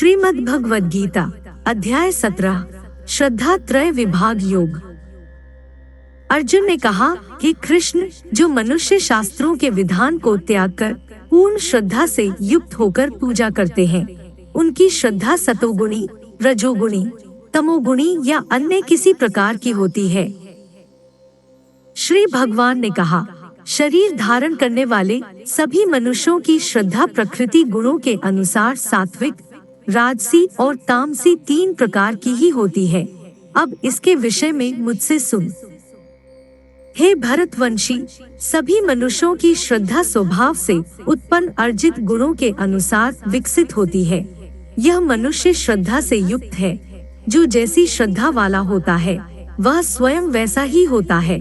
श्रीमद् भगवद गीता अध्याय 17 श्रद्धा त्रय विभाग योग। अर्जुन ने कहा कि कृष्ण, जो मनुष्य शास्त्रों के विधान को त्याग कर पूर्ण श्रद्धा से युक्त होकर पूजा करते हैं, उनकी श्रद्धा सतोगुणी, रजोगुणी, तमोगुणी या अन्य किसी प्रकार की होती है। श्री भगवान ने कहा, शरीर धारण करने वाले सभी मनुष्यों की श्रद्धा प्रकृति गुणों के अनुसार सात्विक, राजसी और तामसी 3 प्रकार की ही होती है। अब इसके विषय में मुझसे सुन। हे भरतवंशी, सभी मनुष्यों की श्रद्धा स्वभाव से उत्पन्न अर्जित गुणों के अनुसार विकसित होती है। यह मनुष्य श्रद्धा से युक्त है। जो जैसी श्रद्धा वाला होता है, वह स्वयं वैसा ही होता है।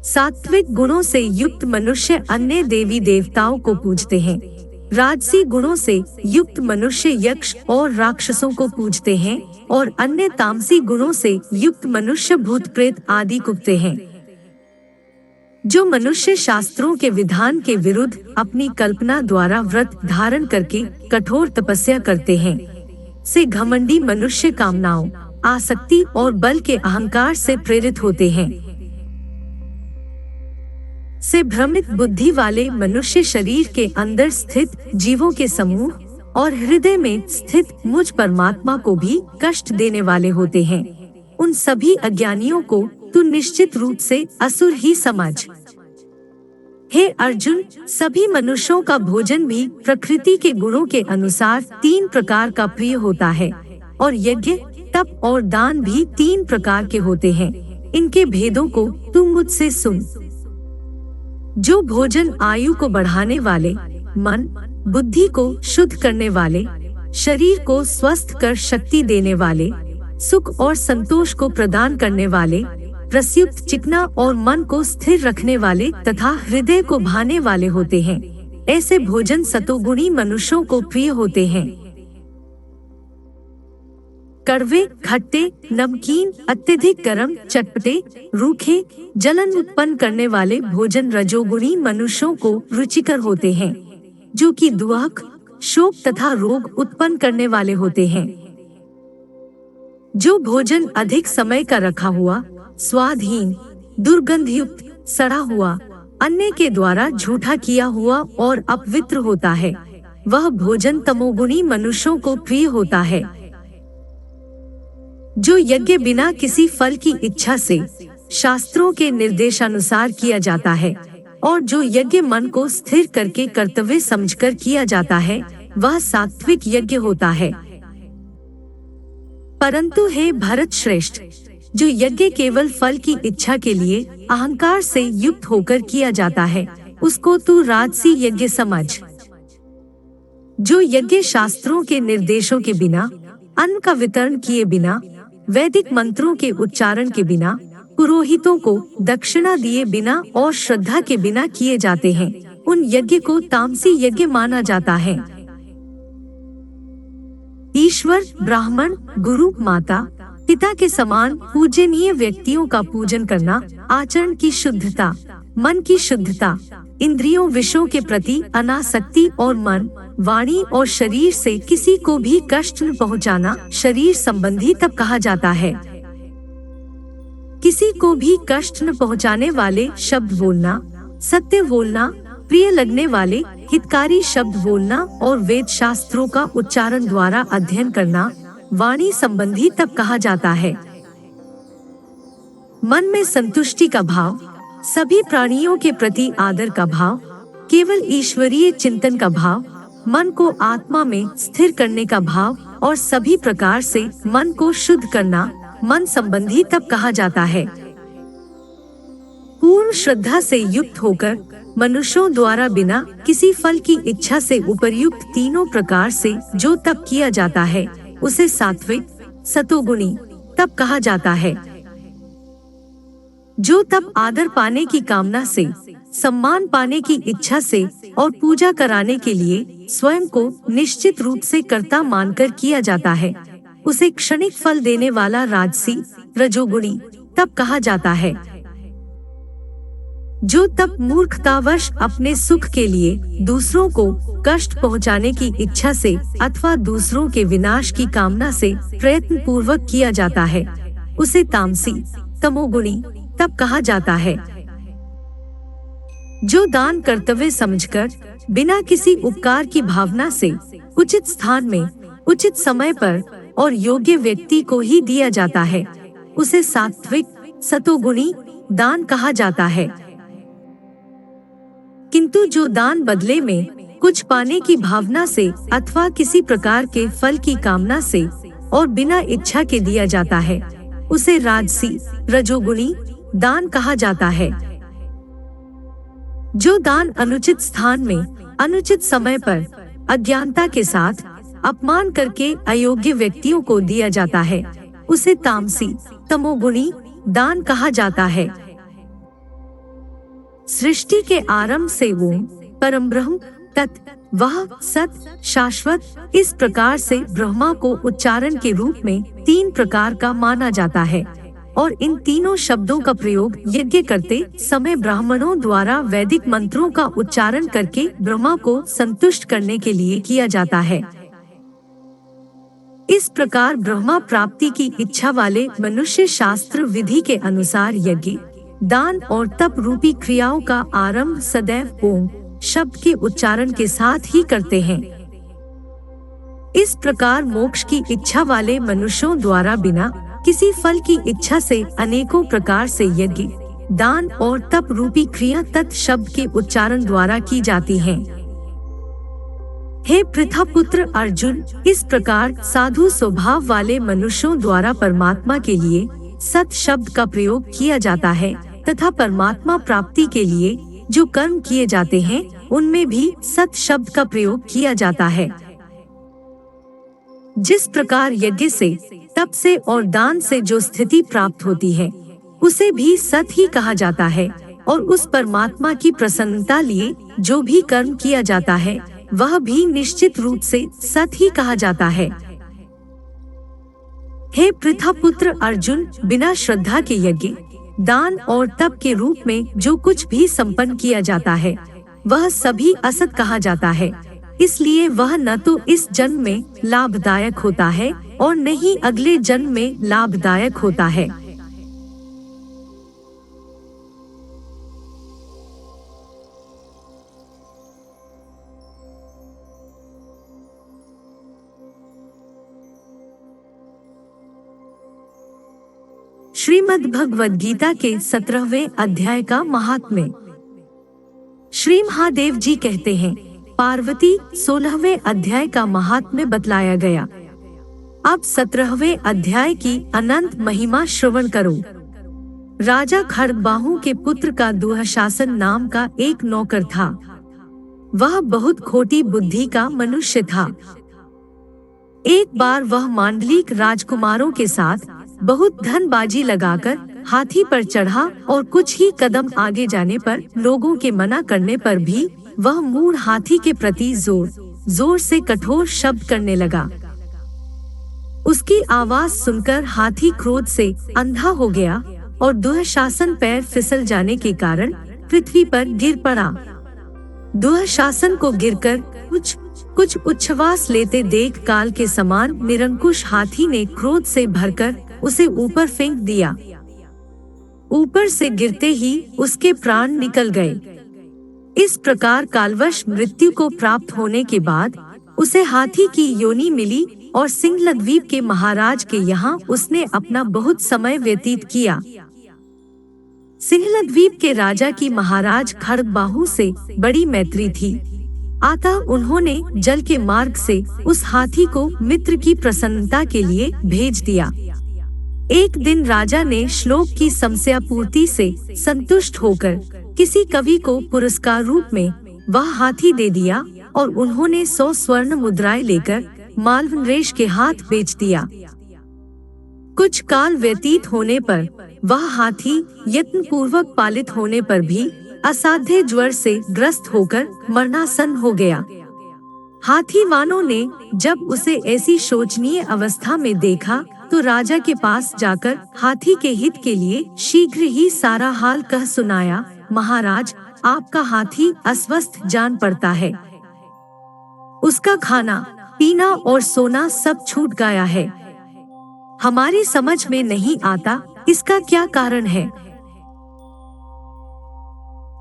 सात्विक गुणों से युक्त मनुष्य अन्य देवी देवताओं को पूजते हैं। राजसी गुणों से युक्त मनुष्य यक्ष और राक्षसों को पूजते हैं और अन्य तामसी गुणों से युक्त मनुष्य भूत प्रेत आदि कुकते हैं। जो मनुष्य शास्त्रों के विधान के विरुद्ध अपनी कल्पना द्वारा व्रत धारण करके कठोर तपस्या करते हैं, से घमंडी मनुष्य कामनाओं, आसक्ति और बल के अहंकार से प्रेरित होते हैं। से भ्रमित बुद्धि वाले मनुष्य शरीर के अंदर स्थित जीवों के समूह और हृदय में स्थित मुझ परमात्मा को भी कष्ट देने वाले होते हैं। उन सभी अज्ञानियों को तू निश्चित रूप से असुर ही समझ। हे अर्जुन, सभी मनुष्यों का भोजन भी प्रकृति के गुणों के अनुसार 3 प्रकार का प्रिय होता है और यज्ञ, तप और दान भी 3 प्रकार के होते हैं। इनके भेदों को तू मुझसे सुन। जो भोजन आयु को बढ़ाने वाले, मन बुद्धि को शुद्ध करने वाले, शरीर को स्वस्थ कर शक्ति देने वाले, सुख और संतोष को प्रदान करने वाले, प्रसयुक्त चिकना और मन को स्थिर रखने वाले तथा हृदय को भाने वाले होते हैं, ऐसे भोजन सतोगुणी मनुष्यों को प्रिय होते हैं। कड़वे, खट्टे, नमकीन, अत्यधिक गर्म, चटपटे, रूखे, जलन उत्पन्न करने वाले भोजन रजोगुणी मनुष्यों को रुचिकर होते हैं, जो कि दुख, शोक तथा रोग उत्पन्न करने वाले होते हैं। जो भोजन अधिक समय का रखा हुआ, स्वादहीन, दुर्गंधयुक्त, सड़ा हुआ, अन्य के द्वारा झूठा किया हुआ और अपवित्र होता है, वह भोजन तमोगुणी मनुष्यों को प्रिय होता है। जो यज्ञ बिना किसी फल की इच्छा से शास्त्रों के निर्देशानुसार किया जाता है और जो यज्ञ मन को स्थिर करके कर्तव्य समझकर किया जाता है, वह सात्विक यज्ञ होता है। परंतु हे भरत श्रेष्ठ, जो यज्ञ केवल फल की इच्छा के लिए अहंकार से युक्त होकर किया जाता है, उसको तू राजसी यज्ञ समझ। जो यज्ञ शास्त्रों के निर्देशों के बिना, अन्न का वितरण किए बिना, वैदिक मंत्रों के उच्चारण के बिना, पुरोहितों को दक्षिणा दिए बिना और श्रद्धा के बिना किए जाते हैं, उन यज्ञ को तामसी यज्ञ माना जाता है। ईश्वर, ब्राह्मण, गुरु, माता, पिता के समान पूजनीय व्यक्तियों का पूजन करना, आचरण की शुद्धता, मन की शुद्धता, इंद्रियों विषयों के प्रति अनासक्ति और मन, वाणी और शरीर से किसी को भी कष्ट न पहुंचाना शरीर संबंधी तप कहा जाता है। किसी को भी कष्ट न पहुंचाने वाले शब्द बोलना, सत्य बोलना, प्रिय लगने वाले हितकारी शब्द बोलना और वेद शास्त्रों का उच्चारण द्वारा अध्ययन करना वाणी संबंधी तप कहा जाता है। मन में संतुष्टि का भाव, सभी प्राणियों के प्रति आदर का भाव, केवल ईश्वरीय चिंतन का भाव, मन को आत्मा में स्थिर करने का भाव और सभी प्रकार से मन को शुद्ध करना मन संबंधी तप कहा जाता है। पूर्ण श्रद्धा से युक्त होकर मनुष्यों द्वारा बिना किसी फल की इच्छा से उपर्युक्त 3 प्रकार से जो तप किया जाता है, उसे सात्विक, सतोगुणी तप कहा जाता है। जो तप आदर पाने की कामना से, सम्मान पाने की इच्छा से और पूजा कराने के लिए स्वयं को निश्चित रूप से कर्ता मानकर किया जाता है, उसे क्षणिक फल देने वाला राजसी, रजोगुणी तप कहा जाता है। जो तप मूर्खतावश अपने सुख के लिए दूसरों को कष्ट पहुंचाने की इच्छा से अथवा दूसरों के विनाश की कामना से प्रयत्न पूर्वक किया जाता है, उसे तामसी तमोगुणी तप कहा जाता है। जो दान कर्तव्य समझकर बिना किसी उपकार की भावना से उचित स्थान में उचित समय पर और योग्य व्यक्ति को ही दिया जाता है, उसे सात्विक सतोगुणी दान कहा जाता है। किंतु जो दान बदले में कुछ पाने की भावना से अथवा किसी प्रकार के फल की कामना से और बिना इच्छा के दिया जाता है, उसे राजसी रजोगुणी दान कहा जाता है। जो दान अनुचित स्थान में अनुचित समय पर अज्ञानता के साथ अपमान करके अयोग्य व्यक्तियों को दिया जाता है, उसे तामसी तमोगुणी दान कहा जाता है। सृष्टि के आरंभ से वो परमब्रह्म तत् वह सत शाश्वत इस प्रकार से ब्रह्मा को उच्चारण के रूप में 3 प्रकार का माना जाता है और इन तीनों शब्दों का प्रयोग यज्ञ करते समय ब्राह्मणों द्वारा वैदिक मंत्रों का उच्चारण करके ब्रह्मा को संतुष्ट करने के लिए किया जाता है। इस प्रकार ब्रह्मा प्राप्ति की इच्छा वाले मनुष्य शास्त्र विधि के अनुसार यज्ञ दान और तप रूपी क्रियाओं का आरंभ सदैव ओम शब्द के उच्चारण के साथ ही करते हैं। इस प्रकार मोक्ष की इच्छा वाले मनुष्यों द्वारा बिना किसी फल की इच्छा से अनेकों प्रकार से यज्ञ दान और तप रूपी क्रिया तत् शब्द के उच्चारण द्वारा की जाती हैं। हे पृथा पुत्र अर्जुन, इस प्रकार साधु स्वभाव वाले मनुष्यों द्वारा परमात्मा के लिए सत शब्द का प्रयोग किया जाता है तथा परमात्मा प्राप्ति के लिए जो कर्म किए जाते हैं उनमें भी सत शब्द का प्रयोग किया जाता है। जिस प्रकार यज्ञ से तप से और दान से जो स्थिति प्राप्त होती है उसे भी सत ही कहा जाता है और उस परमात्मा की प्रसन्नता लिए जो भी कर्म किया जाता है वह भी निश्चित रूप से सत ही कहा जाता है। हे पृथा पुत्र अर्जुन, बिना श्रद्धा के यज्ञ दान और तप के रूप में जो कुछ भी संपन्न किया जाता है वह सभी असत कहा जाता है, इसलिए वह न तो इस जन्म में लाभदायक होता है और न ही अगले जन्म में लाभदायक होता है। श्रीमद् भगवद गीता के 17वें अध्याय का महात्म्य। श्री महादेव जी कहते हैं, पार्वती 16वें अध्याय का महात्म्य बतलाया गया। अब 17वें अध्याय की अनंत महिमा श्रवण करो। राजा खड्गबाहु के पुत्र का दुःशासन नाम का एक नौकर था। वह बहुत खोटी बुद्धि का मनुष्य था। एक बार वह मांडलिक राजकुमारों के साथ बहुत धनबाजी लगाकर हाथी पर चढ़ा और कुछ ही कदम आगे जाने पर लोगों के मना करने पर भी वह मूढ़ हाथी के प्रति जोर जोर से कठोर शब्द करने लगा। उसकी आवाज सुनकर हाथी क्रोध से अंधा हो गया और दुःशासन पैर फिसल जाने के कारण पृथ्वी पर गिर पड़ा। दुःशासन को गिरकर कुछ उच्छ्वास लेते देख काल के समान निरंकुश हाथी ने क्रोध से भरकर उसे ऊपर फेंक दिया। ऊपर से गिरते ही उसके प्राण निकल गए। इस प्रकार कालवश मृत्यु को प्राप्त होने के बाद उसे हाथी की योनि मिली और सिंहलद्वीप के महाराज के यहाँ उसने अपना बहुत समय व्यतीत किया। सिंहलद्वीप के राजा की महाराज खड्गबाहु से बड़ी मैत्री थी, अतः उन्होंने जल के मार्ग से उस हाथी को मित्र की प्रसन्नता के लिए भेज दिया। एक दिन राजा ने श्लोक की समस्या पूर्ति से संतुष्ट होकर किसी कवि को पुरस्कार रूप में वह हाथी दे दिया और उन्होंने 100 स्वर्ण मुद्राएं लेकर मालवनरेश के हाथ बेच दिया। कुछ काल व्यतीत होने पर वह हाथी यत्न पूर्वक पालित होने पर भी असाध्य ज्वर से ग्रस्त होकर मरणासन हो गया। हाथीवानों ने जब उसे ऐसी शोचनीय अवस्था में देखा तो राजा के पास जाकर हाथी के हित के लिए शीघ्र ही सारा हाल कह सुनाया महाराज, आपका हाथी अस्वस्थ जान पड़ता है। उसका खाना पीना और सोना सब छूट गया है। हमारी समझ में नहीं आता इसका क्या कारण है।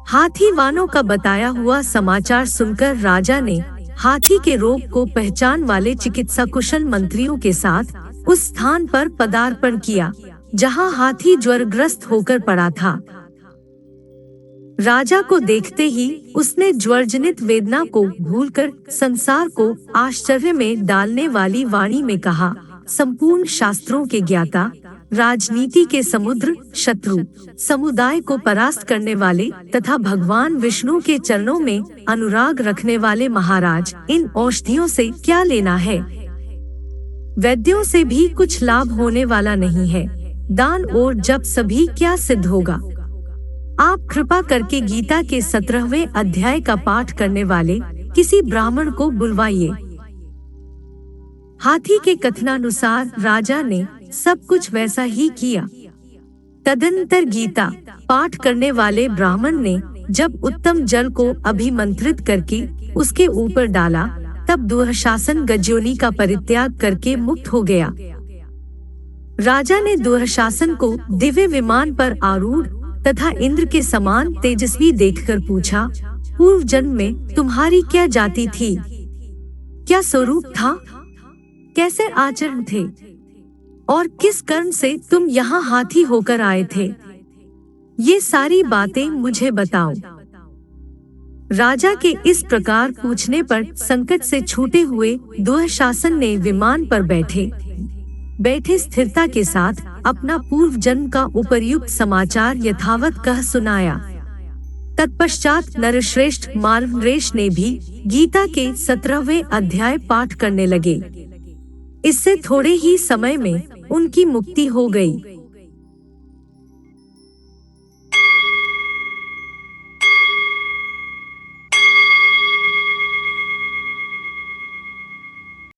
हाथी वानों का बताया हुआ समाचार सुनकर राजा ने हाथी के रोग को पहचान वाले चिकित्सा कुशल मंत्रियों के साथ उस स्थान पर पदार्पण किया जहां हाथी ज्वरग्रस्त होकर पड़ा था। राजा को देखते ही उसने ज्वरजनित वेदना को भूलकर संसार को आश्चर्य में डालने वाली वाणी में कहा, संपूर्ण शास्त्रों के ज्ञाता, राजनीति के समुद्र, शत्रु समुदाय को परास्त करने वाले तथा भगवान विष्णु के चरणों में अनुराग रखने वाले महाराज, इन औषधियों से क्या लेना है? वैद्यों से भी कुछ लाभ होने वाला नहीं है। दान और जप सभी क्या सिद्ध होगा? आप कृपा करके गीता के 17वें अध्याय का पाठ करने वाले किसी ब्राह्मण को बुलवाइए। हाथी के कथनानुसार राजा ने सब कुछ वैसा ही किया। तदनंतर गीता पाठ करने वाले ब्राह्मण ने जब उत्तम जल को अभिमंत्रित करके उसके ऊपर डाला, तब दुःशासन गज्योनि का परित्याग करके मुक्त हो गया। राजा ने दुःशासन को दिव्य विमान पर आरूढ़ तथा इंद्र के समान तेजस्वी देखकर पूछा, पूर्व जन्म में तुम्हारी क्या जाति थी? क्या स्वरूप था? कैसे आचरण थे? और किस कर्म से तुम यहाँ हाथी होकर आए थे? ये सारी बातें मुझे बताओ। राजा के इस प्रकार पूछने पर संकट से छूटे हुए दुःशासन ने विमान पर बैठे स्थिरता के साथ अपना पूर्व जन्म का उपर्युक्त समाचार यथावत कह सुनाया। तत्पश्चात नरश्रेष्ठ मार्वरेश ने भी गीता के 17वें अध्याय पाठ करने लगे। इससे थोड़े ही समय में उनकी मुक्ति हो गई।